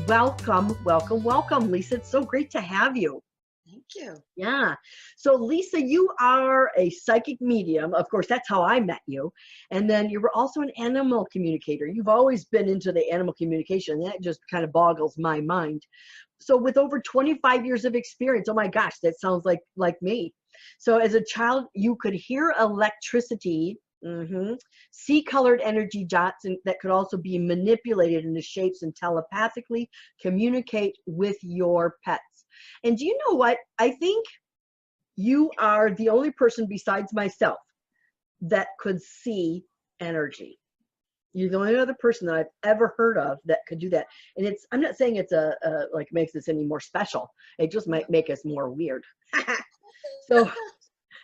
welcome, welcome, welcome, Lisa. It's so great to have you. Thank you. Yeah. So, Lisa, you are a psychic medium. Of course, that's how I met you. And then you were also an animal communicator. You've always been into the animal communication. That just kind of boggles my mind. So, with over 25 years of experience, oh my gosh, that sounds like me. So, as a child, you could hear electricity. See colored energy dots that could also be manipulated into shapes and telepathically communicate with your pets. And do you know what? I think you are the only person besides myself that could see energy. You're the only other person that I've ever heard of that could do that. And I'm not saying it's like makes us any more special. It just might make us more weird. So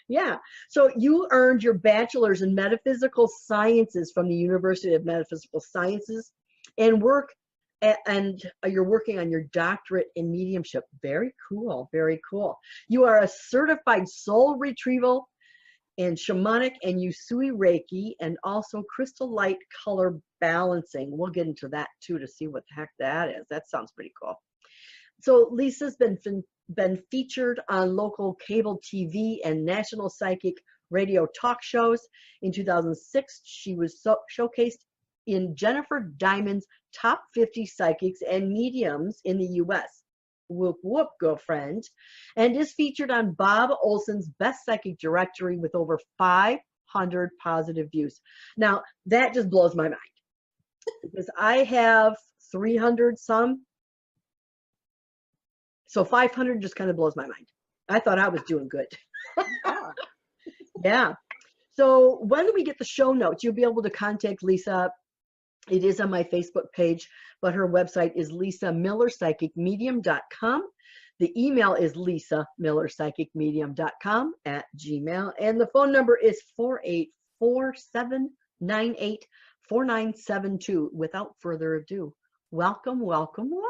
yeah. So you earned your bachelor's in metaphysical sciences from the University of Metaphysical Sciences and you're working on your doctorate in mediumship. Very cool. Very cool. You are a certified soul retrieval and shamanic and Usui Reiki and also crystal light color balancing. We'll get into that too to see what the heck that is. That sounds pretty cool. So Lisa's been featured on local cable TV and national psychic radio talk shows. In 2006, she was showcased in Jennifer Diamond's Top 50 Psychics and Mediums in the U.S. Whoop, whoop, girlfriend. And is featured on Bob Olson's Best Psychic Directory with over 500 positive views. Now, that just blows my mind because I have 300 some. So 500 just kind of blows my mind. I thought I was doing good. Yeah. So when we get the show notes, you'll be able to contact Lisa. It is on my Facebook page, but her website is lisamillerpsychicmedium.com. The email is lisamillerpsychicmedium.com @gmail. And the phone number is 484-798-4972. Without further ado, welcome, welcome, welcome.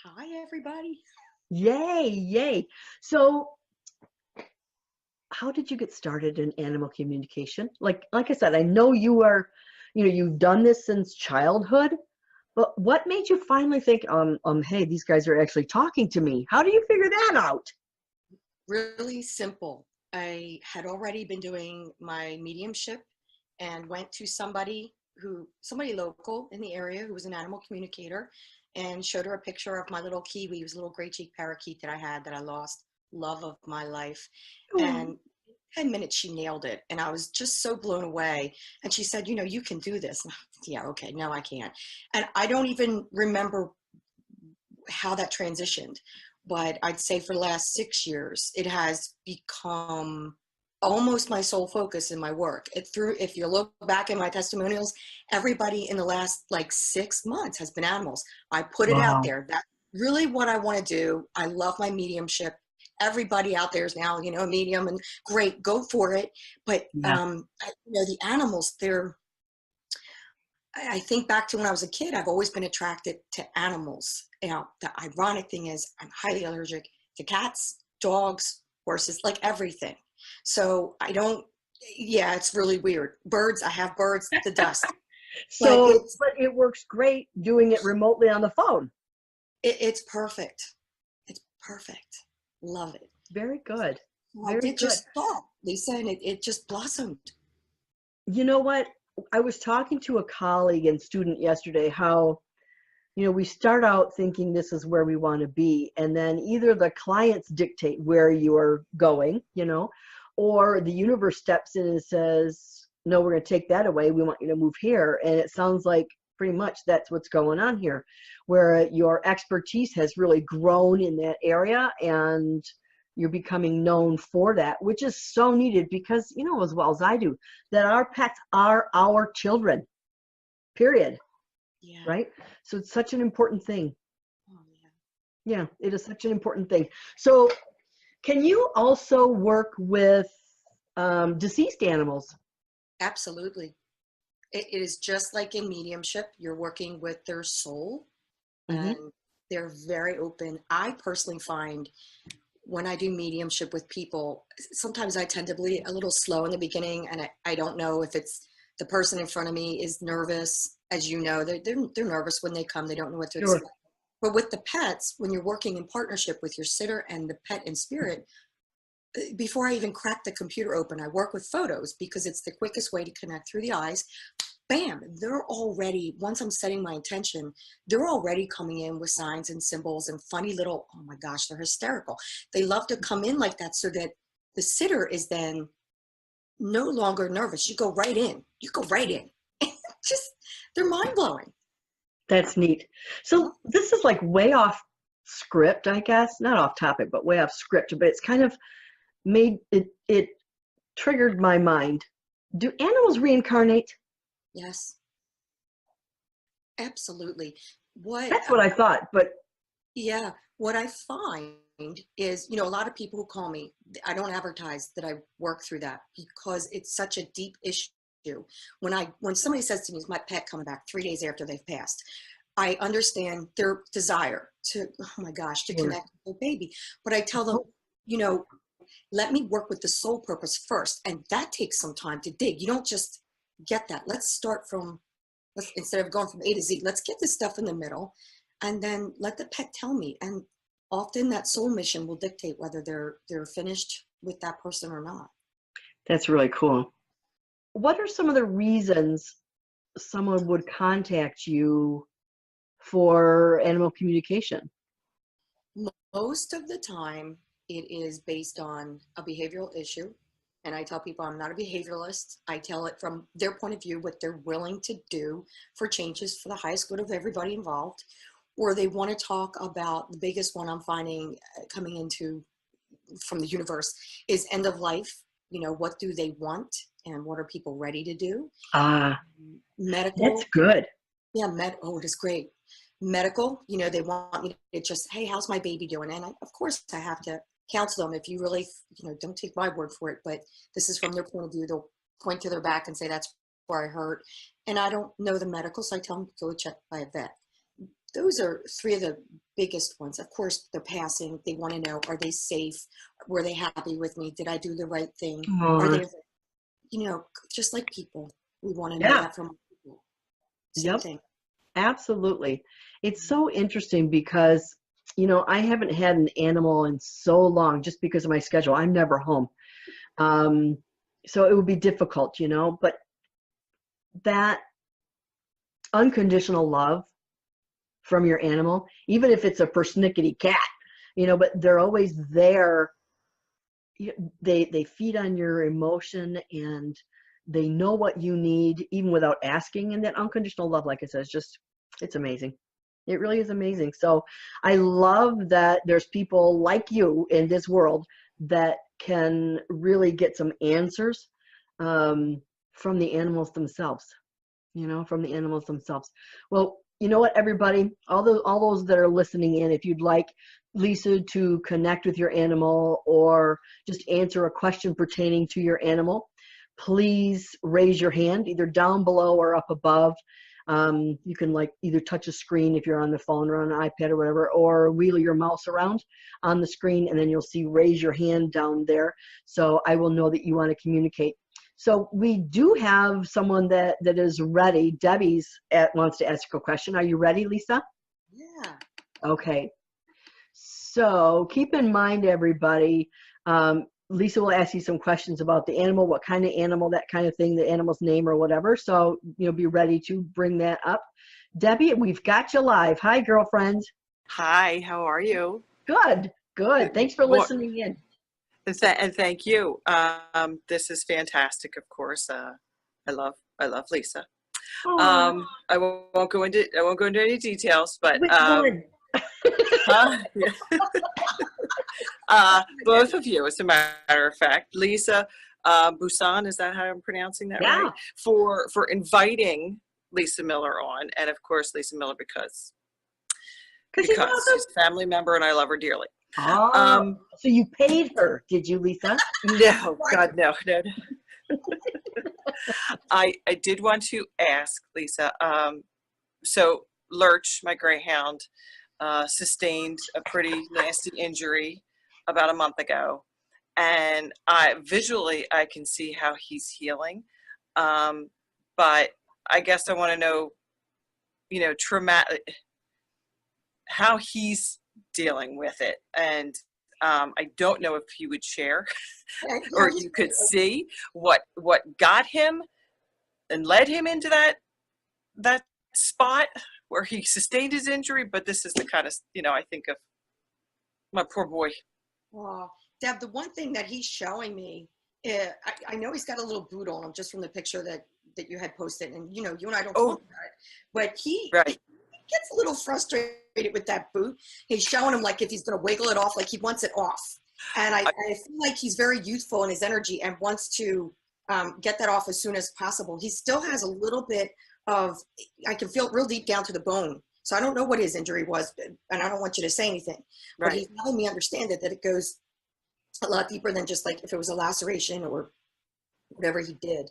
Hi, everybody. Yay, yay. So how did you get started in animal communication? Like I said, I know you've done this since childhood, but what made you finally think, hey, these guys are actually talking to me? How do you figure that out? Really simple. I had already been doing my mediumship and went to somebody local in the area who was an animal communicator, and showed her a picture of my little kiwi. It was a little gray cheek parakeet that I had that I lost. Love of my life. And 10 minutes she nailed it, and I was just so blown away. And she said, you can do this. Yeah, okay, no, I can't. And I don't even remember how that transitioned, but I'd say for the last 6 years it has become almost my sole focus in my work. If you look back in my testimonials, everybody in the last 6 months has been animals. I put it out there. That's really what I want to do. I love my mediumship. Everybody out there is now, a medium, and great, go for it. But, the animals, I think back to when I was a kid, I've always been attracted to animals. The ironic thing is I'm highly allergic to cats, dogs, horses, everything. So it's really weird. Birds, I have birds, the dust. But it works great doing it remotely on the phone. It's perfect. It's perfect. Love it. Very good. I did just thought, Lisa, and it just blossomed. You know what? I was talking to a colleague and student yesterday how, we start out thinking this is where we want to be, and then either the clients dictate where you are going, or the universe steps in and says, no, we're going to take that away. We want you to move here. And it sounds like pretty much that's what's going on here, where your expertise has really grown in that area and you're becoming known for that, which is so needed because, as well as I do, that our pets are our children, period. Yeah. Right? So it's such an important thing. Oh, yeah. Yeah, it is such an important thing. So can you also work with deceased animals? Absolutely. It is just like in mediumship. You're working with their soul, and they're very open. I personally find when I do mediumship with people, sometimes I tend to be a little slow in the beginning, and I don't know if it's the person in front of me is nervous as you know, they're nervous when they come. They don't know what to Sure. expect. But with the pets, when you're working in partnership with your sitter and the pet in spirit, before I even crack the computer open, I work with photos because it's the quickest way to connect through the eyes. Bam, they're already, once I'm setting my intention, they're already coming in with signs and symbols and funny little, oh my gosh, they're hysterical. They love to come in like that so that the sitter is then no longer nervous. You go right in. You go right in. Just, they're mind blowing. That's neat. So this is like way off script, I guess. Not off topic, but way off script. But it's kind of made it triggered my mind. Do animals reincarnate? Yes, absolutely. What That's what I thought, but Yeah, what I find is, a lot of people who call me, I don't advertise that I work through that because it's such a deep issue. When somebody says to me, "Is my pet coming back 3 days after they've passed?" I understand their desire to, oh my gosh, to sure. connect with their baby. But I tell them, you know, let me work with the soul purpose first. And that takes some time to dig. You don't just get that. Let's start from, instead of going from A to Z, let's get this stuff in the middle and then let the pet tell me. And often that soul mission will dictate whether they're finished with that person or not. That's really cool. What are some of the reasons someone would contact you for animal communication? Most of the time, it is based on a behavioral issue. And I tell people I'm not a behavioralist. I tell it from their point of view, what they're willing to do for changes for the highest good of everybody involved. Or they want to talk about the biggest one I'm finding coming into from the universe is end of life. What do they want and what are people ready to do? Ah, that's Medical. good. Yeah, oh, it is great. Medical, they want me to just, hey, how's my baby doing? And of course, I have to counsel them. If you really, don't take my word for it, but this is from their point of view. They'll point to their back and say, that's where I hurt. And I don't know the medical, so I tell them, go check by a vet. Those are three of the biggest ones. Of course, they're passing. They want to know, are they safe? Were they happy with me? Did I do the right thing? Are Uh, they, just like people, we want to know yeah, that from people. Same yep, thing. absolutely. It's so interesting because, I haven't had an animal in so long just because of my schedule. I'm never home. Um, so it would be difficult, but that unconditional love from your animal, even if it's a persnickety cat, but they're always there. They feed on your emotion and they know what you need even without asking. And that unconditional love, like I said, is just, it's amazing. It really is amazing. So I love that there's people like you in this world that can really get some answers from the animals themselves. From the animals themselves. Well, you know what, everybody, all those that are listening in, if you'd like Lisa to connect with your animal or just answer a question pertaining to your animal, please raise your hand either down below or up above. You can either touch a screen if you're on the phone or on an iPad or whatever, or wheel your mouse around on the screen and then you'll see raise your hand down there. So I will know that you want to communicate. So we do have someone that is ready. Debbie's wants to ask a question. Are you ready, Lisa? Yeah. Okay. So keep in mind, everybody, Lisa will ask you some questions about the animal, what kind of animal, that kind of thing, the animal's name or whatever. So, be ready to bring that up. Debbie, we've got you live. Hi, girlfriend. Hi, how are you? Good, good. Thanks for Well, listening in. and thank you. This is fantastic, of course. I love Lisa. Oh, I won't go into any details, but which one? yeah. Both of you, as a matter of fact, Lisa Bousson, is that how I'm pronouncing that Yeah. right? For inviting Lisa Miller on, and of course Lisa Miller because She's awesome. she's a family member and I love her dearly. Oh, so you paid her, did you, Lisa? No, God, no. I did want to ask Lisa. So Lurch, my greyhound, sustained a pretty nasty injury about a month ago, and I can see how he's healing. But I guess I want to know traumatic, how he's dealing with it. And I don't know if he would share or you could see what got him and led him into that spot where he sustained his injury. But this is the kind of, I think of my poor boy. Oh, Deb, the one thing that he's showing me, I know he's got a little boot on him just from the picture that you had posted, and you and I don't talk about it, but he gets a little frustrated with that boot. He's showing him like if he's going to wiggle it off, like he wants it off. And I feel like he's very youthful in his energy and wants to get that off as soon as possible. He still has a little bit of, I can feel it real deep down to the bone. So I don't know what his injury was, and I don't want you to say anything. But he's helping me understand that it goes a lot deeper than just like if it was a laceration or whatever he did.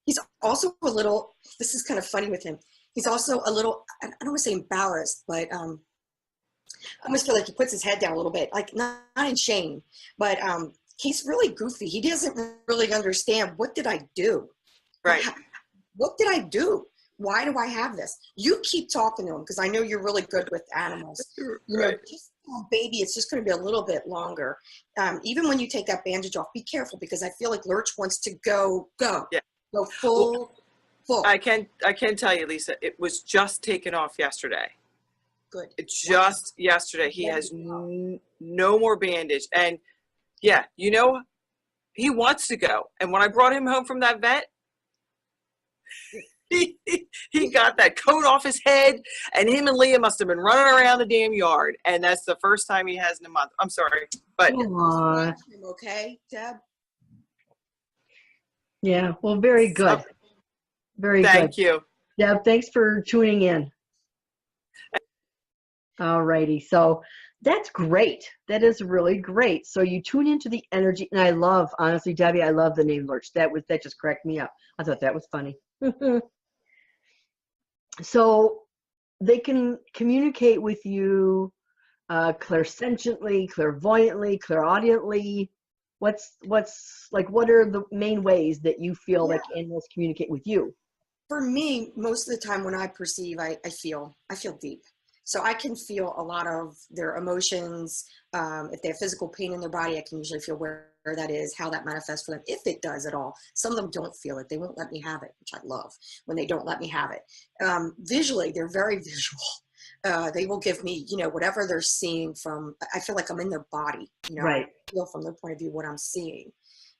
He's also a little, this is kind of funny with him. He's also a little, I don't want to say embarrassed, but I almost feel like he puts his head down a little bit, like not in shame, but he's really goofy. He doesn't really understand, what did I do? Right. What did I do? Why do I have this? You keep talking to him because I know you're really good with animals. You know, just baby, it's just going to be a little bit longer. Even when you take that bandage off, be careful because I feel like Lurch wants to go full. I can tell you, Lisa, it was just taken off yesterday. Good. It's just yesterday. He has no more bandage. And yeah, he wants to go. And when I brought him home from that vet, he got that coat off his head, and him and Leah must have been running around the damn yard. And that's the first time he has in a month. I'm sorry, but okay, Deb. Yeah, well, very good. Very good. Thank you, Deb. Thanks for tuning in. All righty, so that's great. That is really great. So you tune into the energy, and I love, honestly, Debbie, I love the name Lurch. That just cracked me up. I thought that was funny. So they can communicate with you clairsentiently, clairvoyantly, clairaudiently. What are the main ways that you feel like animals communicate with you? For me, most of the time when I perceive, I feel deep. So I can feel a lot of their emotions. If they have physical pain in their body, I can usually feel where that is, how that manifests for them, if it does at all. Some of them don't feel it. They won't let me have it, which I love when they don't let me have it. Visually, they're very visual. They will give me, whatever they're seeing from, I feel like I'm in their body, Right. I feel from their point of view what I'm seeing.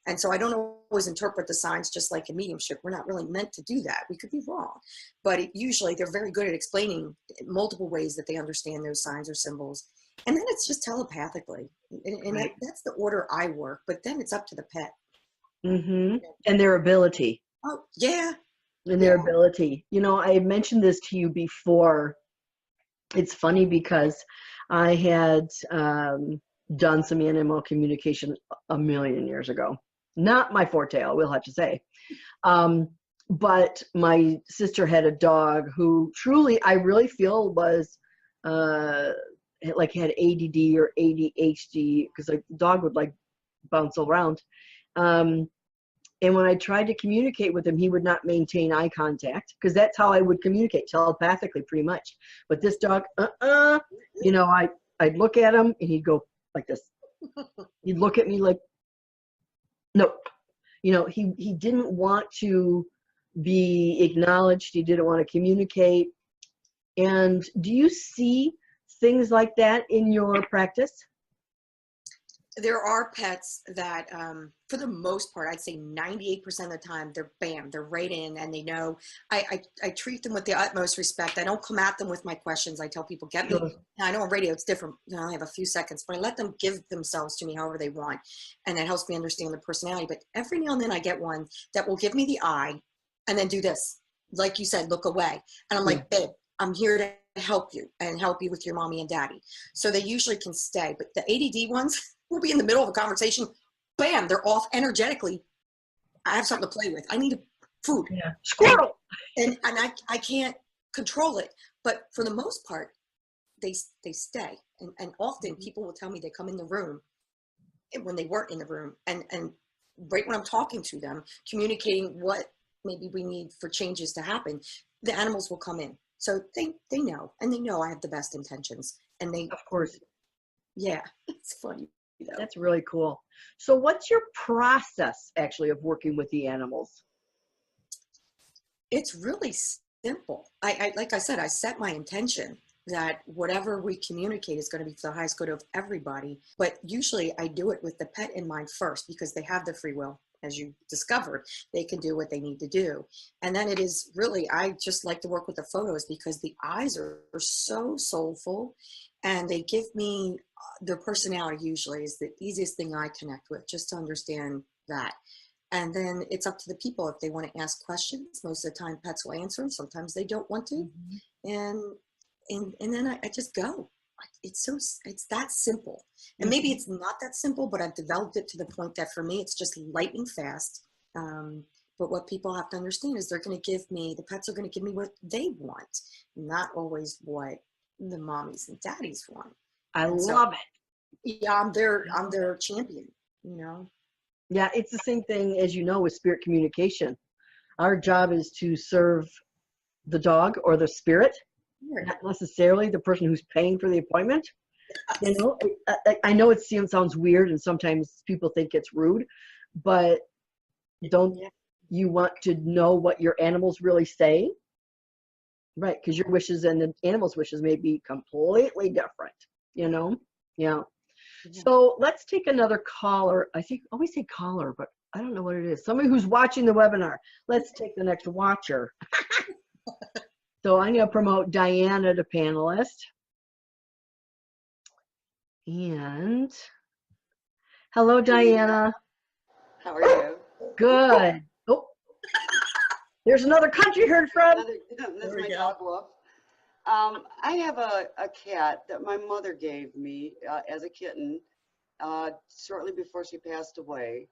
And so I don't always interpret the signs just like a mediumship. We're not really meant to do that. We could be wrong. But usually they're very good at explaining multiple ways that they understand those signs or symbols. And then it's just telepathically. And that's the order I work. But then it's up to the pet. Mm-hmm. And their ability. Oh, yeah. And their ability. I mentioned this to you before. It's funny because I had done some animal communication a million years ago. Not my forte, I will have to say. But my sister had a dog who truly, I really feel was had ADD or ADHD, because the dog would bounce around. And when I tried to communicate with him, he would not maintain eye contact, because that's how I would communicate, telepathically, pretty much. But this dog, I'd look at him and he'd go like this. He'd look at me like, nope. He didn't want to be acknowledged. He didn't want to communicate. And do you see things like that in your practice? There are pets that, for the most part, I'd say 98% of the time, they're right in, and they know. I treat them with the utmost respect. I don't come at them with my questions. I tell people, get me. Now, I know on radio it's different. I have a few seconds, but I let them give themselves to me however they want, and that helps me understand their personality. But every now and then I get one that will give me the eye and then do this. Like you said, look away. And I'm like, babe, I'm here to help you and help you with your mommy and daddy. So they usually can stay. But the ADD ones, we'll be in the middle of a conversation, bam, they're off energetically. I have something to play with. I need food. Yeah. Squirrel. And I can't control it. But for the most part, they stay. And often people will tell me they come in the room when they weren't in the room. And right when I'm talking to them, communicating what maybe we need for changes to happen, the animals will come in. So they know, and they know I have the best intentions, and they, Of course. yeah, it's funny. That's really cool. So what's your process actually of working with the animals? It's really simple. I like I said, I set my intention that whatever we communicate is going to be for the highest good of everybody. But usually I do it with the pet in mind first, because they have the free will, as you discovered. They can do what they need to do. And then it is really, I just like to work with the photos, because the eyes are so soulful, and they give me their personality. Usually is the easiest thing I connect with, just to understand that. And then it's up to the people if they want to ask questions. Most of the time pets will answer them. Sometimes they don't want to. And then I just go. It's that simple. And maybe it's not that simple, but I've developed it to the point that for me, it's just lightning fast. But what people have to understand is the pets are going to give me what they want, not always what the mommies and daddies want. I love it. Yeah, I'm their champion, you know? Yeah, it's the same thing as you know with spirit communication. Our job is to serve the dog or the spirit, not necessarily the person who's paying for the appointment. You know, I know it sounds weird, and sometimes people think it's rude, but don't you want to know what your animals really say? Right, because your wishes and the animals' wishes may be completely different, you know? Yeah. So let's take another caller. I think I always say caller, but I don't know what it is. Somebody who's watching the webinar. Let's take the next watcher. So I'm going to promote Diana to panelist. And hello, Diana. How are you? Good. Oh, there's another country heard from. That's my dog, Wolf. I have a cat that my mother gave me as a kitten shortly before she passed away,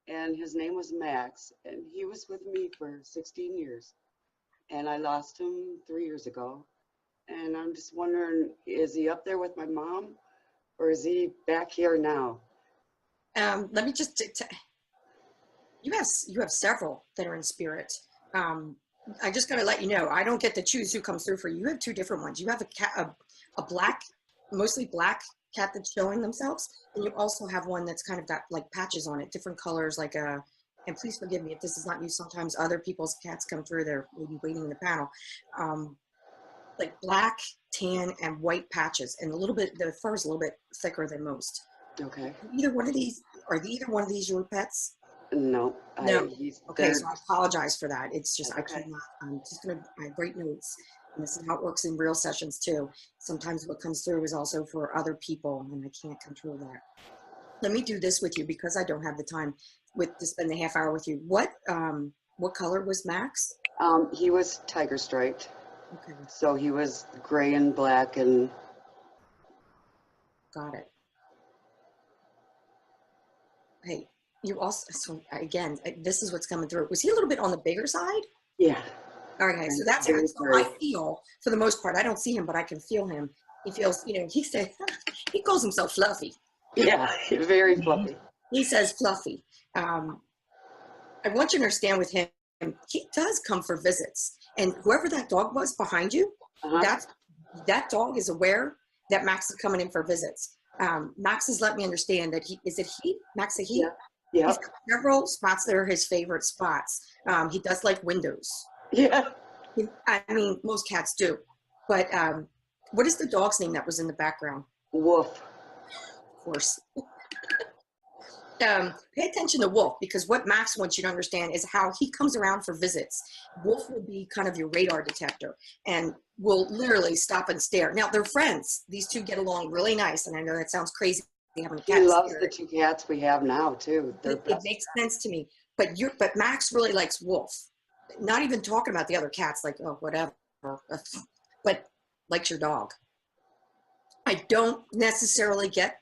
and his name was Max, and he was with me for 16 years, and I lost him 3 years ago, and I'm just wondering, is he up there with my mom, or is he back here now? Let me just you have several that are in spirit. I just got to let you know, I don't get to choose who comes through for you. You have two different ones. You have a cat, a black, mostly black cat that's showing themselves, and you also have one that's kind of got like patches on it, different colors, like a. And please forgive me if this is not you. Sometimes other people's cats come through. They're maybe waiting in the panel, like black, tan, and white patches, and the fur is a little bit thicker than most. Okay. Either one of these your pets? No. No. Okay, so I apologize for that. It's just, Okay. I cannot, I have great notes. And this is how it works in real sessions too. Sometimes what comes through is also for other people, and I can't control that. Let me do this with you, because I don't have the time to spend the half hour with you. What color was Max? He was tiger striped. Okay. So he was gray and black and. Got it. Hey, you also, so again, this is what's coming through. Was he a little bit on the bigger side? Yeah. Okay, so that's how I feel for the most part. I don't see him, but I can feel him. He feels, he said, he calls himself Fluffy. Yeah, very fluffy. He says Fluffy. I want you to understand with him, he does come for visits. And whoever that dog was behind you, that dog is aware that Max is coming in for visits. Max has let me understand that Max a he? Yeah. He's got several spots that are his favorite spots. He does like windows. Yeah. I mean, most cats do. But what is the dog's name that was in the background? Wolf. Of course. Pay attention to Wolf, because what Max wants you to understand is how he comes around for visits. Wolf will be kind of your radar detector and will literally stop and stare. Now, they're friends. These two get along really nice, and I know that sounds crazy. Having a cat. He loves the two cats we have now, too. It makes sense to me. But Max really likes Wolf. Not even talking about the other cats, like, oh, whatever. But likes your dog. I don't necessarily get,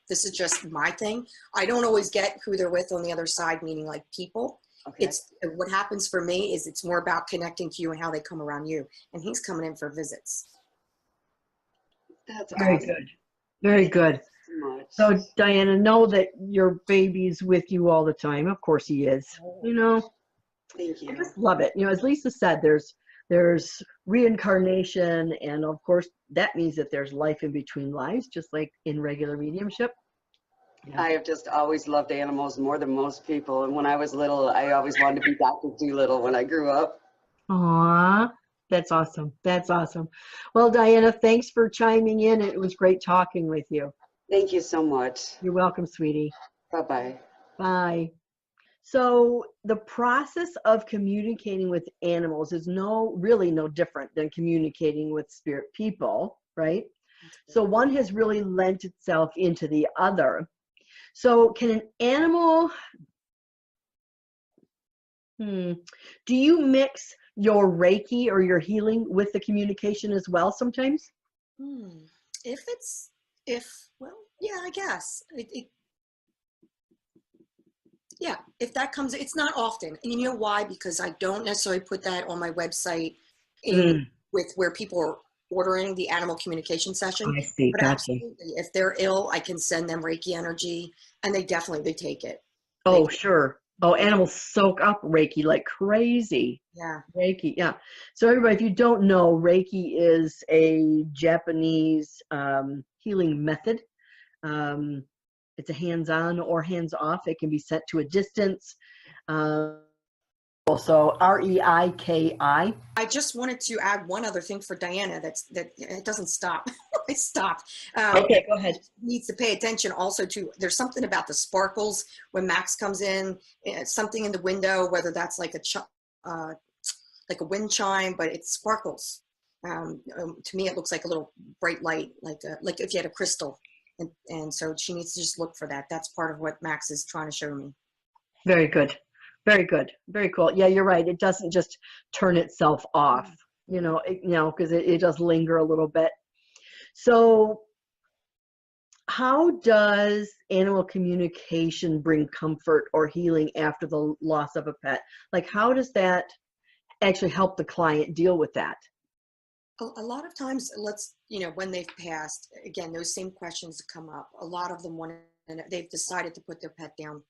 this is just my thing. I don't always get who they're with on the other side, meaning like people. Okay. What happens for me is it's more about connecting to you and how they come around you. And he's coming in for visits. That's very awesome. good. Very good. So Diana, know that your baby's with you all the time. Of course he is. Thank you. I just love it. As Lisa said, there's there's reincarnation, and of course that means that there's life in between lives, just like in regular mediumship. Yeah. I have just always loved animals more than most people. And when I was little, I always wanted to be Dr. Dolittle when I grew up. Aw, that's awesome. That's awesome. Well, Diana, thanks for chiming in. It was great talking with you. Thank you so much. You're welcome, sweetie. Bye-bye. Bye. So the process of communicating with animals is really no different than communicating with spirit people, right? So one has really lent itself into the other. So can an animal, do you mix your Reiki or your healing with the communication as well sometimes? Well, yeah, I guess. Yeah, if that comes, it's not often. And you know why? Because I don't necessarily put that on my website with where people are ordering the animal communication session. I see, But gotcha. absolutely, if they're ill, I can send them Reiki energy, and they take it. Oh, sure. Oh, animals soak up Reiki like crazy. Yeah. Reiki, yeah. So everybody, if you don't know, Reiki is a Japanese healing method. It's a hands-on or hands-off. It can be sent to a distance. Also, R-E-I-K-I. I just wanted to add one other thing for Diana. That it doesn't stop. I stopped. Okay, go ahead. Needs to pay attention also to. There's something about the sparkles when Max comes in. Something in the window, whether that's like a wind chime, but it sparkles. To me, it looks like a little bright light, like if you had a crystal. And so she needs to just look for that. That's part of what Max is trying to show me. Very good. Very good. Very cool. Yeah, you're right. It doesn't just turn itself off, because it does linger a little bit. So how does animal communication bring comfort or healing after the loss of a pet? Like, how does that actually help the client deal with that? A lot of times, when they've passed, again, those same questions come up. A lot of them they've decided to put their pet down.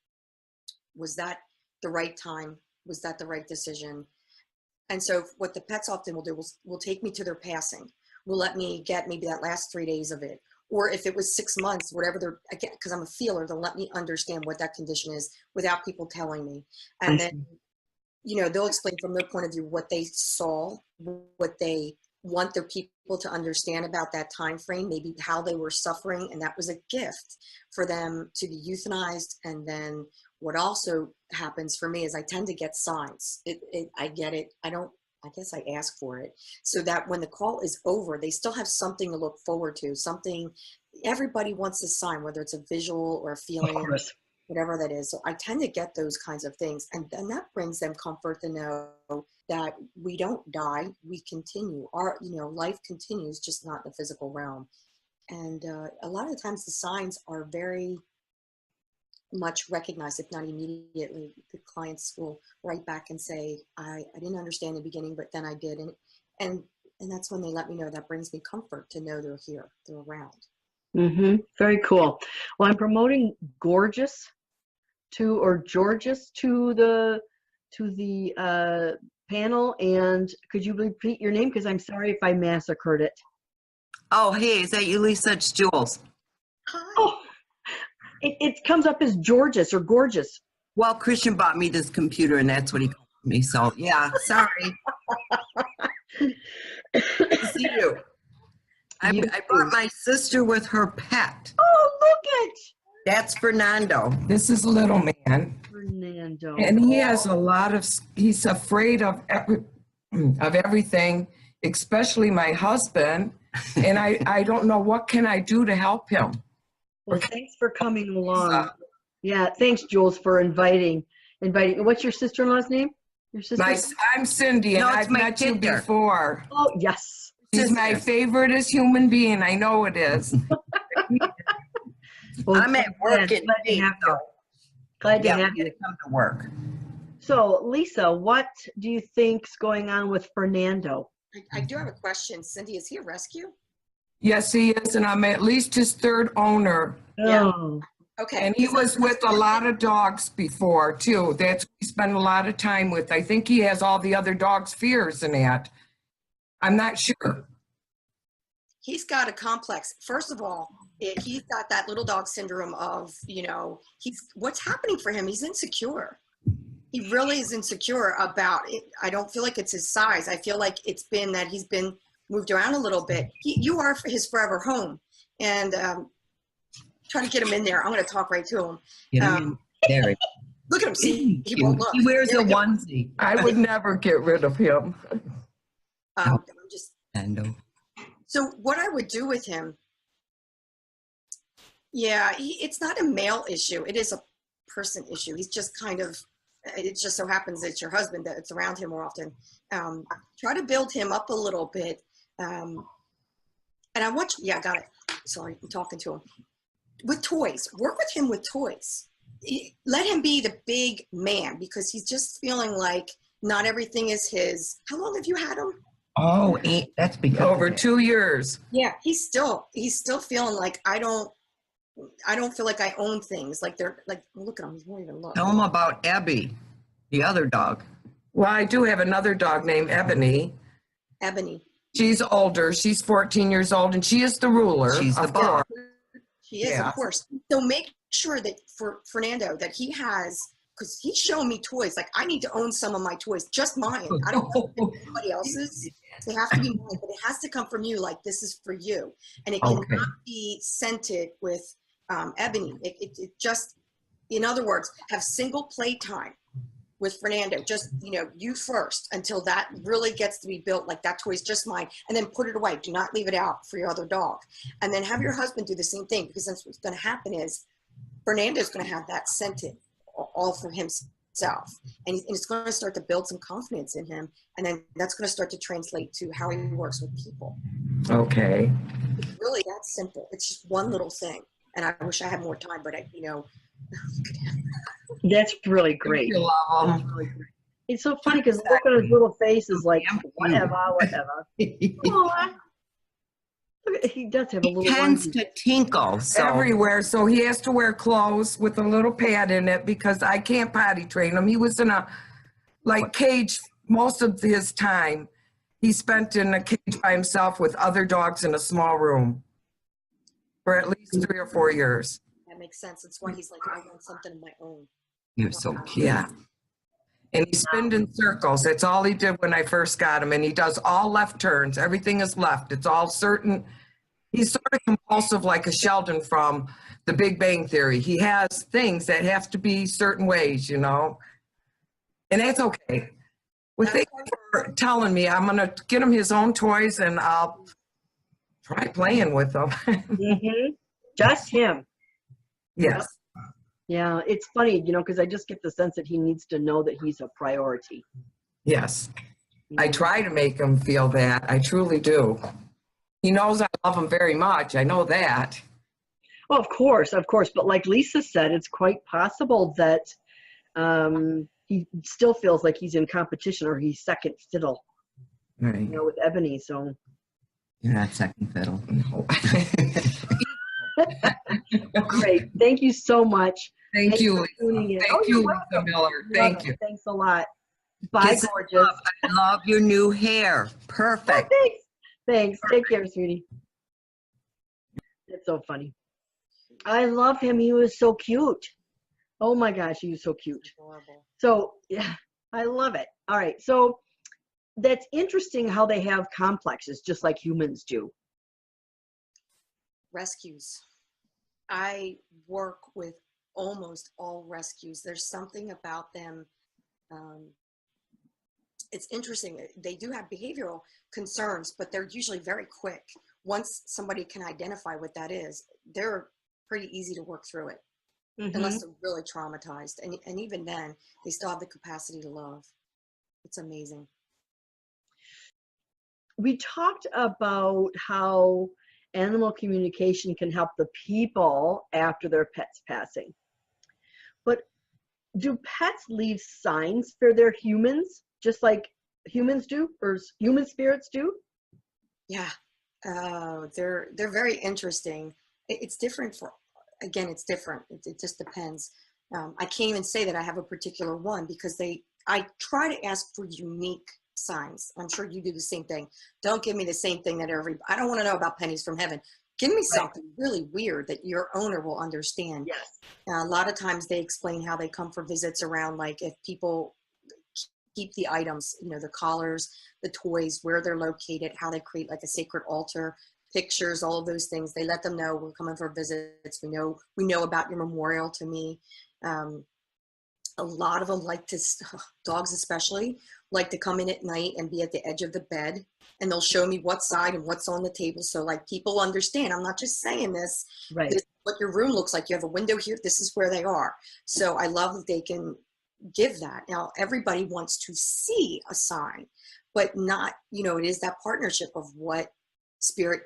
Was that the right time? Was that the right decision? And so what the pets often will do will take me to their passing. Will let me get maybe that last 3 days of it. Or if it was 6 months, whatever because I'm a feeler, they'll let me understand what that condition is without people telling me. And then, they'll explain from their point of view what they saw, what they want their people to understand about that time frame, maybe how they were suffering, and that was a gift for them to be euthanized. And then what also happens for me is I tend to get signs. I get it. I guess I ask for it, so that when the call is over, they still have something to look forward to, something. Everybody wants a sign, whether it's a visual or a feeling, whatever that is. So I tend to get those kinds of things, and that brings them comfort to know that we don't die, we continue. Our life continues, just not in the physical realm. And a lot of the times the signs are very much recognized, if not immediately. The clients will write back and say, I didn't understand in the beginning, but then I did. And that's when they let me know. That brings me comfort to know they're here, they're around. Very cool. Well, I'm promoting Gorgeous to the panel. And could you repeat your name? Because I'm sorry if I massacred it. Oh, hey, is that you, Lisa? It's Jules. Hi. Oh, it comes up as Gorgeous. Well, Christian bought me this computer, and that's what he called me. So, yeah, sorry. Good to see you. I brought my sister with her pet. Oh, look at That's Fernando. This is Little Man. Fernando. And he has he's afraid of everything, especially my husband. And I don't know, what can I do to help him? Well, thanks for coming along. Yeah, thanks, Jules, for inviting. What's your sister-in-law's name? Your sister? I'm Cindy, and I've met you before. Oh, yes. She's my favorite as human being. I know it is. Well, I'm at work. Glad to have you. Come to work. So, Lisa, what do you think's going on with Fernando? I do have a question. Cindy, is he a rescue? Yes, he is, and I'm at least his third owner. Oh. Okay. And he was with a lot of dogs before, too. That's what he spent a lot of time with. I think he has all the other dogs' fears and that. I'm not sure. He's got a complex. First of all, he's got that little dog syndrome of, what's happening for him. He's insecure. He really is insecure about it. I don't feel like it's his size. I feel like it's been that he's been moved around a little bit. You are his forever home. And try to get him in there. I'm going to talk right to him. There. Look at him. See, he won't look. He wears a There we go. onesie. I would never get rid of him. I'm just. Fernando. So what I would do with him, it's not a male issue. It is a person issue. He's just kind of, it just so happens that it's your husband that's around him more often. Try to build him up a little bit. And I want you, I got it. Sorry, I'm talking to him. With toys, work with him with toys. Let him be the big man because he's just feeling like not everything is his. How long have you had him? Oh, that's because Over 2 years. Yeah, he's still feeling like I don't feel like I own things. Like they're like, look at him, he won't even look. Tell him about Abby, the other dog. Well, I do have another dog named Ebony. Ebony. She's older. She's 14 years old, and she is the ruler. She's the of boss. course. She is, Yeah. of course. So make sure that for Fernando that he has, because he's showing me toys. Like I need to own some of my toys, just mine. I don't want anybody else's. They have to be mine, but it has to come from you. Like this is for you, and it Okay. cannot be scented with ebony. It just, in other words, have single play time with Fernando. Just you first until that really gets to be built. Like that toy is just mine, and then put it away. Do not leave it out for your other dog, and then have your husband do the same thing because that's what's going to happen is Fernando's going to have that scented all for himself, and it's going to start to build some confidence in him, and then that's going to start to translate to how he works with people. Okay. It's really that simple. It's just one little thing, and I wish I had more time, but That's really great. You love him. It's so funny because look at his little face is like, whatever. Aw. Look at- he does have a He little tends onesie. to tinkle, so Everywhere, so he has to wear clothes with a little pad in it because I can't potty train him. He was in a cage most of his time. He spent in a cage by himself with other dogs in a small room for at least 3 or 4 years. that makes sense. That's why he's like, I want something of my own. you're so cute. Yeah. And he spinned in circles. That's all he did when I first got him. And he does all left turns. Everything is left. It's all certain. He's sort of compulsive like a Sheldon from The Big Bang Theory. He has things that have to be certain ways, And that's okay. Well, thank you for telling me. I'm going to get him his own toys and I'll try playing with them. Mhm. Just him. Yes. Yeah, it's funny, because I just get the sense that he needs to know that he's a priority. Yes. I try to make him feel that. I truly do. He knows I love him very much. I know that. Well, of course. But like Lisa said, it's quite possible that he still feels like he's in competition or he's second fiddle, Right. with Ebony. So You're not second fiddle. great. Thank you so much. Thank you, for Lisa. tuning in. Thank you're you, welcome. Lisa Miller. Love Thank it. you. Thanks a lot. Bye, Kiss and gorgeous. love. I love your new hair. Perfect. Thanks. Take care, sweetie. That's so funny. I love him. He was so cute. Oh my gosh, he was so cute. Adorable. So yeah, I love it. All right. So that's interesting how they have complexes just like humans do. Rescues. I work with almost all rescues. There's something about them. It's interesting. They do have behavioral concerns, but they're usually very quick. Once somebody can identify what that is, they're pretty easy to work through it, unless they're really traumatized. And even then, they still have the capacity to love. It's amazing. We talked about how animal communication can help the people after their pet's passing. But do pets leave signs for their humans, just like humans do, or human spirits do? Yeah, they're very interesting. It's different it's different. It just depends. I can't even say that I have a particular one because I try to ask for unique signs. I'm sure you do the same thing. Don't give me the same thing that I don't want to know about pennies from heaven. Give me something really weird that your owner will understand. Yes. A lot of times they explain how they come for visits around, like if people keep the items, you know, the collars, the toys, where they're located, how they create like a sacred altar, pictures, all of those things. They let them know we're coming for visits. We know about your memorial to me. A lot of them like to, dogs especially, like to come in at night and be at the edge of the bed, and they'll show me what side and what's on the table. So like people understand, I'm not just saying this, Right. this is what your room looks like. You have a window here, this is where they are. So I love that they can give that. Now everybody wants to see a sign, but not, you know, it is that partnership of what spirit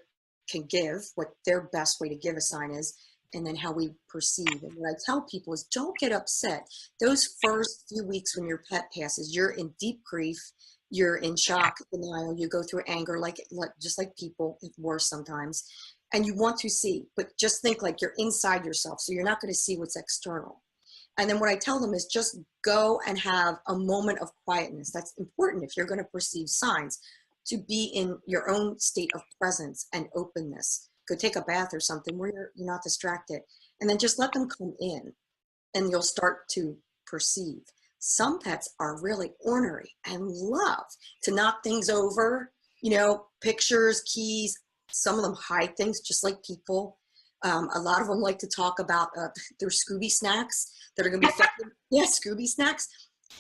can give, what their best way to give a sign is, and then how we perceive. And what I tell people is don't get upset. Those first few weeks when your pet passes, you're in deep grief, you're in shock, denial, you go through anger, like just like people, worse sometimes, and you want to see, but just think like you're inside yourself, so you're not going to see what's external. And then what I tell them is just go and have a moment of quietness. That's important if you're going to perceive signs, to be in your own state of presence and openness. Go take a bath or something where you're not distracted, and then just let them come in and you'll start to perceive. Some pets are really ornery and love to knock things over, you know, pictures, keys. Some of them hide things just like people. A lot of them like to talk about their Scooby snacks that are going to be found. Yeah, Scooby snacks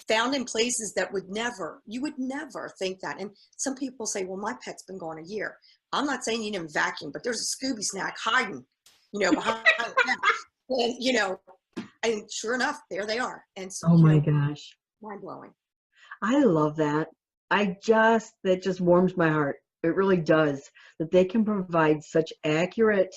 found in places that you would never think that. And some people say, well, my pet's been gone a year. I'm not saying you didn't vacuum, but there's a Scooby snack hiding, you know, behind the couch. And, you know, and sure enough, there they are. And so, Oh you my know, gosh. mind blowing. I love that. That just warms my heart. It really does, that they can provide such accurate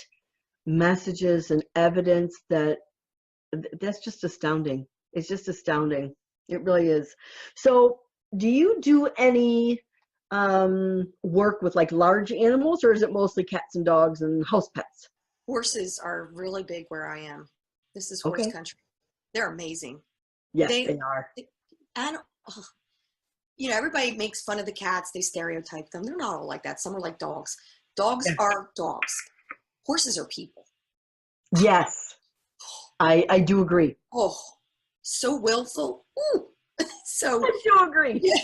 messages and evidence that's just astounding. It's just astounding. It really is. So do you do any work with like large animals, or is it mostly cats and dogs and house pets? Horses are really big where I am. This is horse Okay. country. They're amazing. Yes, they are. And you know, everybody makes fun of the cats. They stereotype them. They're not all like that. Some are like dogs. Dogs are dogs. Horses are people. Yes, I do agree. Oh, so willful. Ooh. So I do agree. yeah.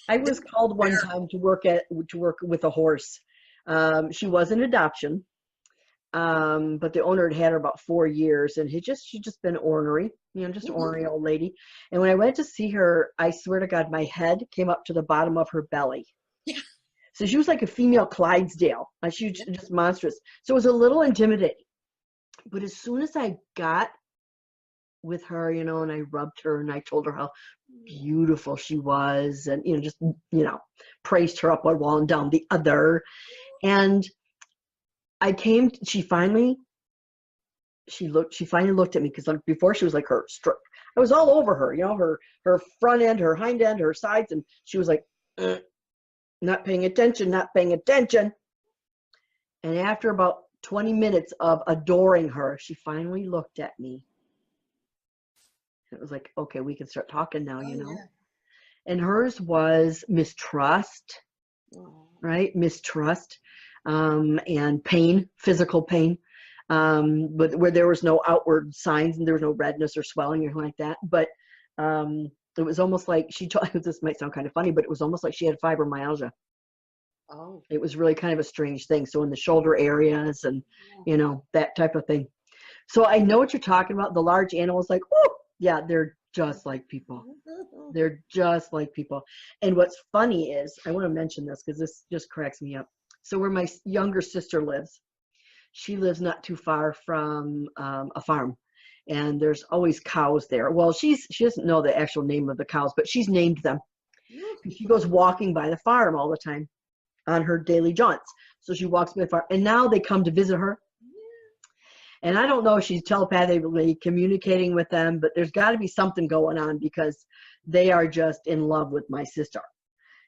I was called one time to work with a horse. She was an adoption, but the owner had her about 4 years, and she'd just been ornery, you know, just an ornery old lady. And when I went to see her, I swear to God, my head came up to the bottom of her belly. Yeah. So she was like a female Clydesdale. She was just monstrous. So it was a little intimidating. But as soon as I got with her, you know, and I rubbed her and I told her how beautiful she was, and, you know, just, you know, praised her up one wall and down the other. And she finally looked at me, because like before she was like I was all over her, you know, her front end, her hind end, her sides, and she was like, not paying attention. And after about 20 minutes of adoring her, she finally looked at me. It was like, okay, we can start talking now, you know. Yeah. And hers was mistrust, right? Mistrust, and pain, physical pain, but where there was no outward signs and there was no redness or swelling or anything like that. But it was almost like this might sound kind of funny, but it was almost like she had fibromyalgia. Oh. It was really kind of a strange thing. So in the shoulder areas and, you know, that type of thing. So I know what you're talking about. The large animals, like, oh, yeah, they're just like people. They're just like people. And what's funny is, I want to mention this because this just cracks me up. So where my younger sister lives, she lives not too far from a farm. And there's always cows there. Well, she doesn't know the actual name of the cows, but she's named them. She goes walking by the farm all the time on her daily jaunts. So she walks by the farm, and now they come to visit her. And I don't know if she's telepathically communicating with them, but there's got to be something going on, because they are just in love with my sister.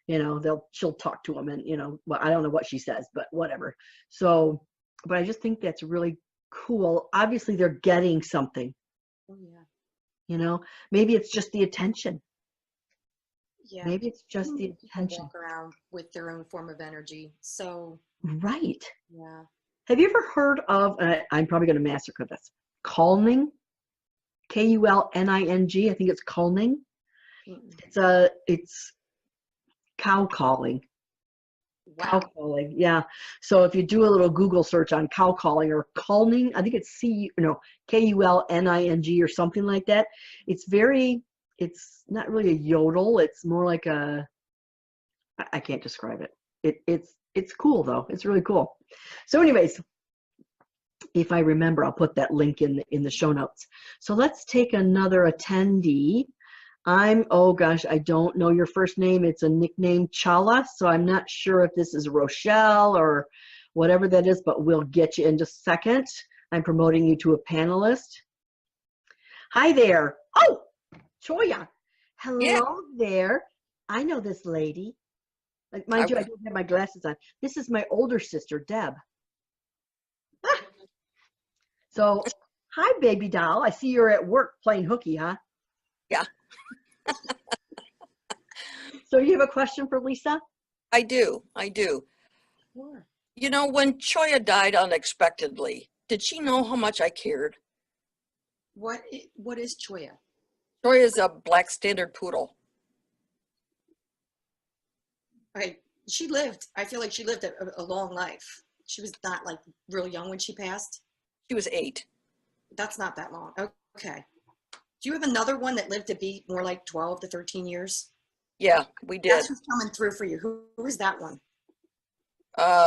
You know, she'll talk to them, and, you know, well, I don't know what she says, but whatever. So, but I just think that's really cool. Obviously, they're getting something. Oh, yeah. You know, maybe it's just the attention. Yeah. Maybe it's just the People intention. walk around with their own form of energy. So, Right. yeah. Have you ever heard of, I'm probably going to massacre this, calming? Kulning. I think it's calming. It's cow calling. Cow Wow. calling, yeah. So if you do a little Google search on cow calling or calming, I think it's Kulning or something like that. It's not really a yodel. It's more like I can't describe it. It's cool though. It's really cool. So anyways, if I remember, I'll put that link in the show notes. So let's take another attendee. Oh gosh, I don't know your first name. It's a nickname, Chala, so I'm not sure if this is Rochelle or whatever that is, but we'll get you in just a second. I'm promoting you to a panelist. Hi there. Oh, Choya. Hello there. I know this lady. Like, mind you, I don't have my glasses on. This is my older sister, Deb. Ah. So, hi, baby doll. I see you're at work playing hooky, huh? Yeah. So you have a question for Lisa? I do. Sure. You know, when Choya died unexpectedly, did she know how much I cared? What is Choya? Choya is a black standard poodle. Okay. I feel like she lived a long life. She was not like real young when she passed. She was 8. That's not that long. Okay. Do you have another one that lived to be more like 12 to 13 years? Yeah, we did. That's who's coming through for you. Who is that one?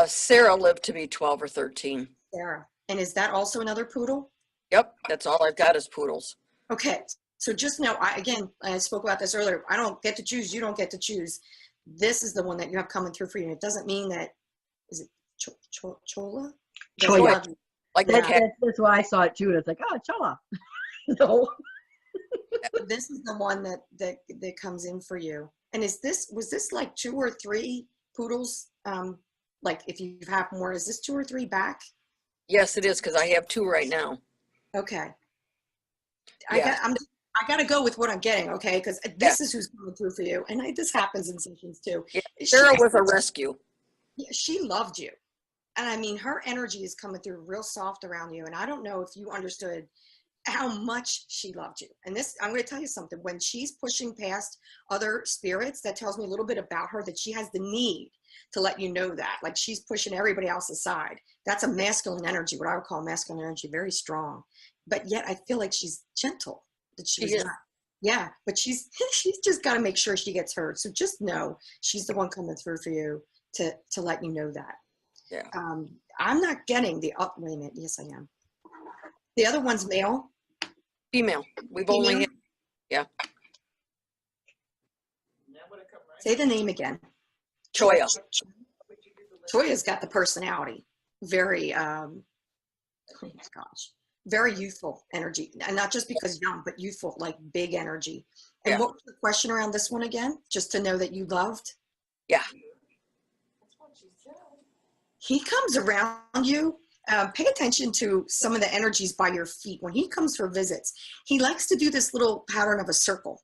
Sarah lived to be 12 or 13. Sarah. And is that also another poodle? Yep, that's all I've got is poodles. Okay. So just know, I spoke about this earlier. I don't get to choose. You don't get to choose. This is the one that you have coming through for you. And it doesn't mean that, is it Chola? Choya. Like Yeah. the cat. That's why I saw it too. And it's like, oh, Chola. No. This is the one that comes in for you. And was this like 2 or 3 poodles? Like if you have more, is this 2 or 3 back? Yes, it is, because I have 2 right now. Okay. Yeah. I got to go with what I'm getting, okay? Because this is who's coming through for you. And this happens in sessions too. Yeah. Sarah was a rescue. She loved you. And I mean, her energy is coming through real soft around you. And I don't know if you understood how much she loved you. And this, I'm going to tell you something. When she's pushing past other spirits, that tells me a little bit about her, that she has the need to let you know that. Like she's pushing everybody else aside. That's a masculine energy, what I would call masculine energy, very strong. But yet I feel like she's gentle. That she was not. Yeah, but she's just got to make sure she gets heard. So just know she's the one coming through for you to let you know that. Yeah. I'm not getting the, wait a minute. Yes, I am. The other one's male. Female. We've Female? only had, yeah. Say the name again. Choya. Choya's got the personality. Very, oh my gosh, very youthful energy. And not just because young, but youthful, like big energy. And Yeah. what was the question around this one again? Just to know that you loved? Yeah. He comes around you. Pay attention to some of the energies by your feet. When he comes for visits, he likes to do this little pattern of a circle.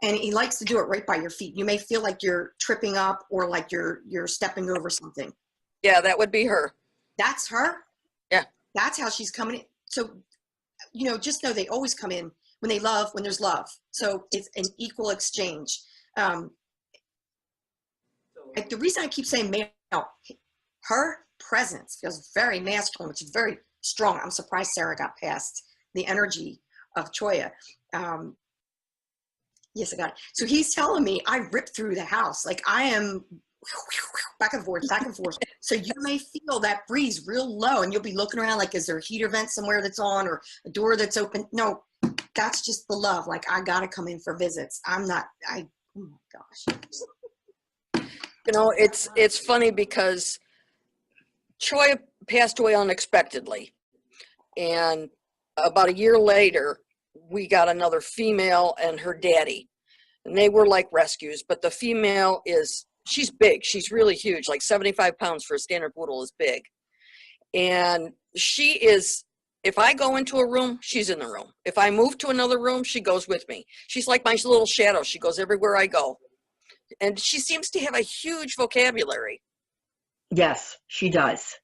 And he likes to do it right by your feet. You may feel like you're tripping up or like you're stepping over something. Yeah, that would be her. That's her? Yeah. That's how she's coming in. So, just know they always come in when there's love. So it's an equal exchange. The reason I keep saying male, her presence feels very masculine, which is very strong. I'm surprised Sarah got past the energy of Choya. Yes, I got it. So he's telling me I rip through the house. Like I am back and forth, back and forth. So you may feel that breeze real low and you'll be looking around like, is there a heater vent somewhere that's on or a door that's open? No, that's just the love. Like I got to come in for visits. Oh my gosh. It's funny because Choya passed away unexpectedly. And about a year later, we got another female and her daddy. And they were like rescues, but the female she's big. She's really huge, like 75 pounds for a standard poodle is big. And she is, if I go into a room, she's in the room. If I move to another room, she goes with me. She's like my little shadow. She goes everywhere I go. And she seems to have a huge vocabulary. Yes, she does.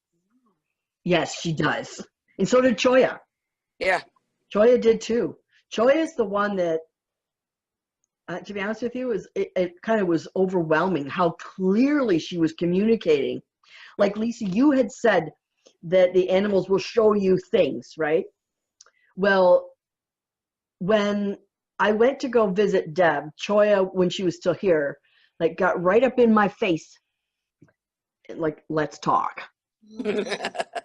Yes, she does. And so did Choya. Yeah. Choya did too. Choya is the one that, to be honest with you, it kind of was overwhelming how clearly she was communicating. Like Lisa, you had said that the animals will show you things, right? Well, when I went to go visit Deb, Choya, when she was still here, like got right up in my face, like, let's talk.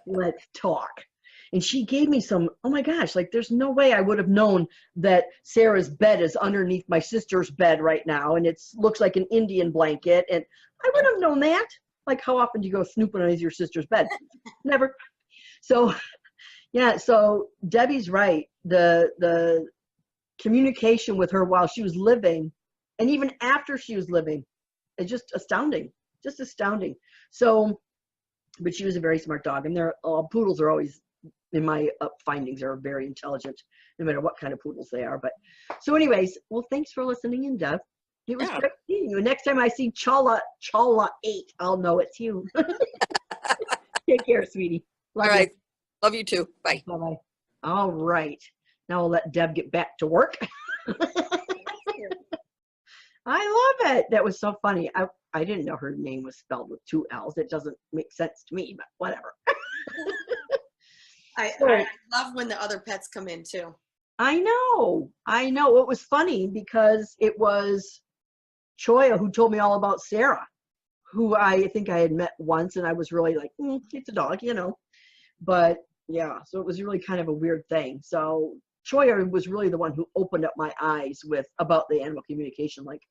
Let's talk. And she gave me some, oh my gosh, like there's no way I would have known that Sarah's bed is underneath my sister's bed right now. And it looks like an Indian blanket. And I would have known that. Like, how often do you go snooping underneath your sister's bed? Never. So, yeah, so Debbie's right. The communication with her while she was living, and even after she was living, is just astounding. Just astounding. So, but she was a very smart dog. And poodles are always, in my findings, are very intelligent, no matter what kind of poodles they are. But so anyways, well, thanks for listening in, Deb. It was great seeing you. Next time I see Chala 8, I'll know it's you. Take care, sweetie. Love All right. you. Love you too. Bye. Bye-bye. All right. Now I'll let Deb get back to work. I love it. That was so funny. I didn't know her name was spelled with 2 L's. It doesn't make sense to me, but whatever. I love when the other pets come in too. I know. It was funny because it was Choya who told me all about Sarah, who I think I had met once, and I was really like, it's a dog, you know. But yeah, so it was really kind of a weird thing. So Choya was really the one who opened up my eyes about the animal communication, like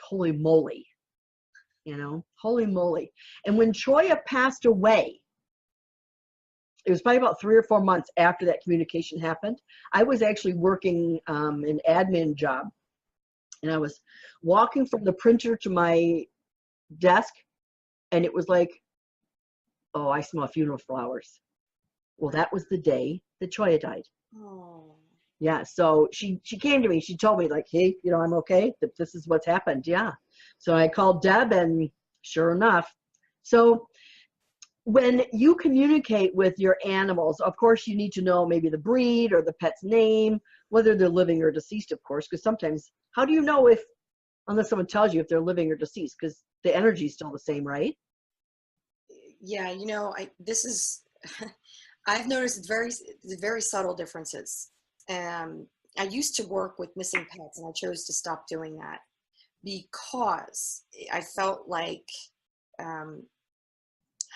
holy moly, you know, holy moly. And when Choya passed away, it was probably about 3 or 4 months after that communication happened. I was actually working an admin job, and I was walking from the printer to my desk, and it was like, oh, I smell funeral flowers. Well, that was the day that Choya died. Oh. Yeah, so she came to me. She told me, like, hey, you know, I'm okay. This is what's happened. Yeah. So I called Deb, and sure enough. So when you communicate with your animals, of course, you need to know maybe the breed or the pet's name, whether they're living or deceased, of course, because sometimes, how do you know unless someone tells you if they're living or deceased? Because the energy is still the same, right? Yeah, you know, I've noticed very subtle differences. I used to work with missing pets, and I chose to stop doing that because I felt like, how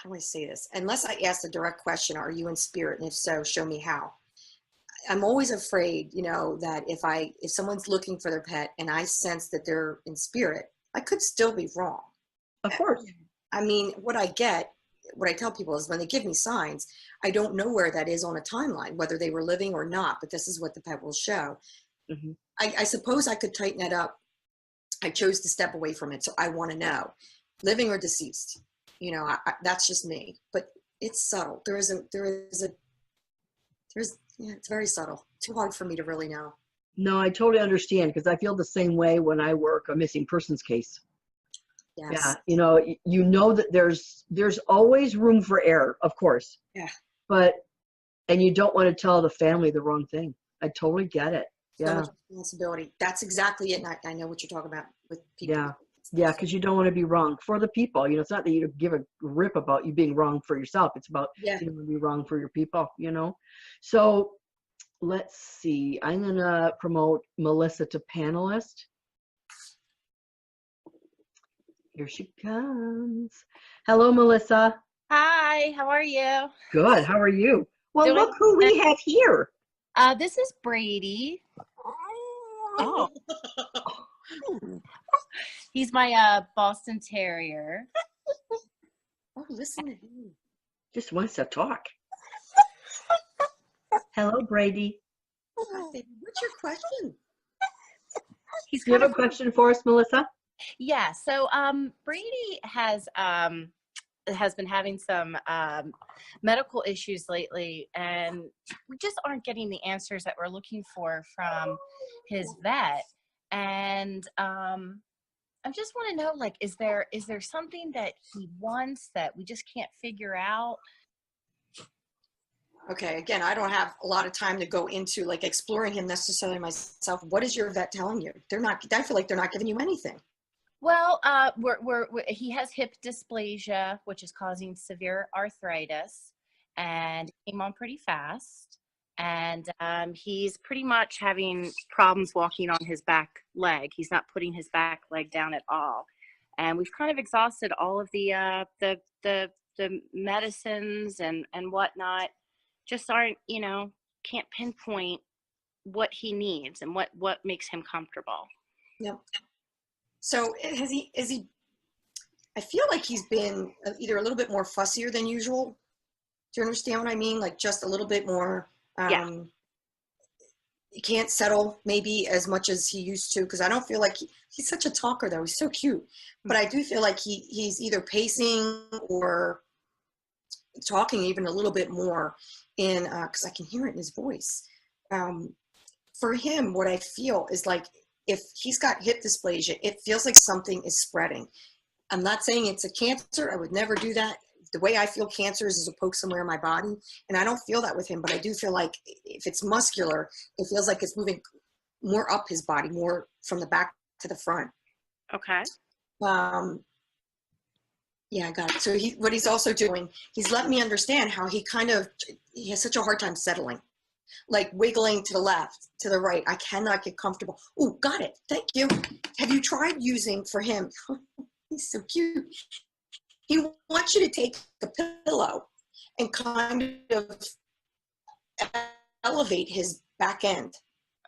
do I say this? Unless I ask the direct question, are you in spirit? And if so, show me how. I'm always afraid, you know, that if someone's looking for their pet and I sense that they're in spirit, I could still be wrong. Of course. I mean, what I tell people is when they give me signs, I don't know where that is on a timeline, whether they were living or not, but this is what the pet will show. Mm-hmm. I suppose I could tighten that up. I chose to step away from it. So I want to know, living or deceased, you know, that's just me, but it's subtle. It's very subtle. Too hard for me to really know. No, I totally understand, because I feel the same way when I work a missing persons case. Yes. Yeah, you know that there's always room for error, of course. Yeah. And you don't want to tell the family the wrong thing. I totally get it. So Yeah. much responsibility. That's exactly it. And I know what you're talking about with people. Yeah. Yeah, because you don't want to be wrong for the people. You know, it's not that you give a rip about you being wrong for yourself. It's about you don't want to be wrong for your people, you know. So let's see. I'm going to promote Melissa to panelist. Here she comes. Hello, Melissa. Hi, how are you? Good. How are you? Well, Doing look who we have here. This is Brady. Oh. He's my Boston Terrier. Oh, listen to him. Just wants to talk. Hello, Brady. What's your question? He's Do you have kind a of question for us, Melissa? yeah. So Brady has been having some medical issues lately, and we just aren't getting the answers that we're looking for from his vet. And I just want to know, like, is there something that he wants that we just can't figure out? Okay, again, I don't have a lot of time to go into like exploring him necessarily myself. What is your vet telling you? I feel like they're not giving you anything. Well, he has hip dysplasia, which is causing severe arthritis, and it came on pretty fast. And he's pretty much having problems walking on his back leg. He's not putting his back leg down at all. And we've kind of exhausted all of the medicines and whatnot. Just aren't, can't pinpoint what he needs and what makes him comfortable. Yep. So is he, I feel like he's been either a little bit more fussier than usual. Do you understand what I mean? Like just a little bit more, he can't settle maybe as much as he used to, because I don't feel like he's such a talker though. He's so cute. But I do feel like he's either pacing or talking even a little bit more in, because I can hear it in his voice. For him, what I feel is like, if he's got hip dysplasia, it feels like something is spreading. I'm not saying it's a cancer. I would never do that. The way I feel cancer is a poke somewhere in my body. And I don't feel that with him, but I do feel like if it's muscular, it feels like it's moving more up his body, more from the back to the front. Okay. Yeah, I got it. So what he's also doing, he's let me understand how he has such a hard time settling. Like wiggling to the left, to the right. I cannot get comfortable. Oh, got it. Thank you. Have you tried using for him? He's so cute. He wants you to take a pillow and kind of elevate his back end.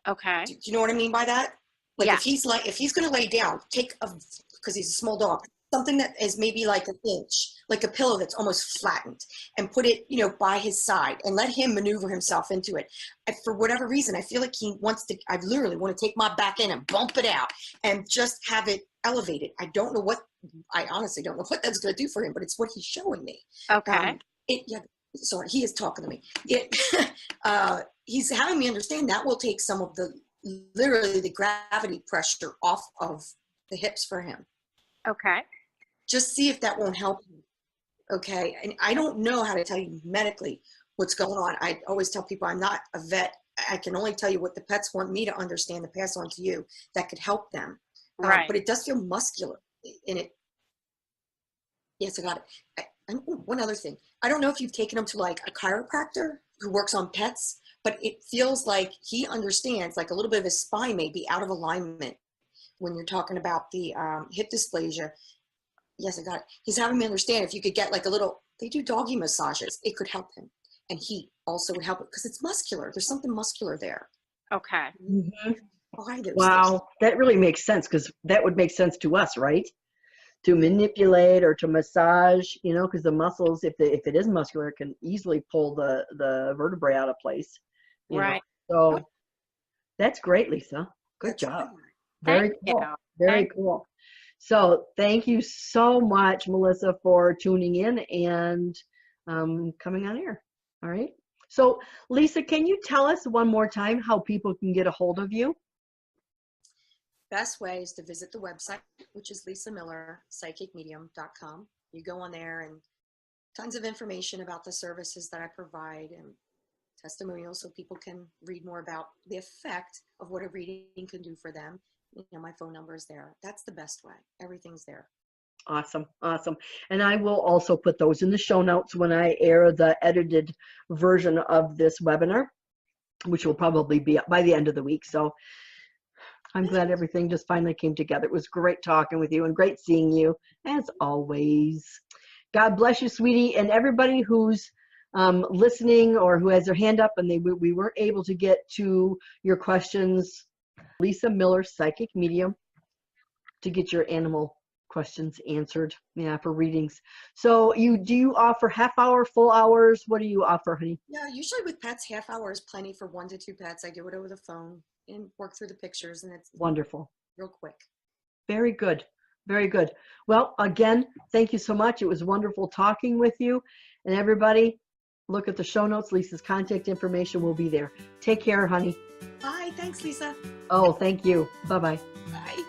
Okay. Do you know what I mean by that? Like yeah. if he's going to lay down, because he's a small dog, something that is maybe like an inch, like a pillow that's almost flattened, and put it, by his side and let him maneuver himself into it. For whatever reason, I feel like I literally want to take my back end and bump it out and just have it elevated. I honestly don't know what that's going to do for him, but it's what he's showing me. Okay. Sorry, he is talking to me. He's having me understand that will take some of literally the gravity pressure off of the hips for him. Okay. Just see if that won't help him. Okay. And I don't know how to tell you medically what's going on. I always tell people I'm not a vet. I can only tell you what the pets want me to understand and pass on to you that could help them. Right. But it does feel muscular in it. Yes, I got it. One other thing. I don't know if you've taken him to like a chiropractor who works on pets, but it feels like he understands like a little bit of his spine may be out of alignment when you're talking about the hip dysplasia. Yes, I got it. He's having me understand if you could get like they do doggy massages, it could help him. And heat also would help it because it's muscular. There's something muscular there. Okay. Mm-hmm. Wow, things. That really makes sense, because that would make sense to us, right? To manipulate or to massage, because the muscles, if it is muscular, it can easily pull the vertebrae out of place. Right. So that's great, Lisa. Good job. Very cool. Very cool. So thank you so much, Melissa, for tuning in and coming on air. All right. So Lisa, can you tell us one more time how people can get a hold of you? Best way is to visit the website, which is lisamillerpsychicmedium.com. You go on there and tons of information about the services that I provide and testimonials so people can read more about the effect of what a reading can do for them. My phone number is there. That's the best way. Everything's there. Awesome. Awesome. And I will also put those in the show notes when I air the edited version of this webinar, which will probably be by the end of the week. So I'm glad everything just finally came together. It was great talking with you and great seeing you as always. God bless you, sweetie. And everybody who's listening or who has their hand up and we weren't able to get to your questions, Lisa Miller, Psychic Medium, to get your animal questions answered, for readings. So do you offer half hour, full hours? What do you offer, honey? Yeah, usually with pets, half hour is plenty for 1 to 2 pets. I do it over the phone and work through the pictures, and it's wonderful. Real quick. Very good. Very good. Well, again, thank you so much. It was wonderful talking with you. And everybody, look at the show notes. Lisa's contact information will be there. Take care, honey. Bye. Thanks, Lisa. Oh, thank you. Bye-bye. Bye.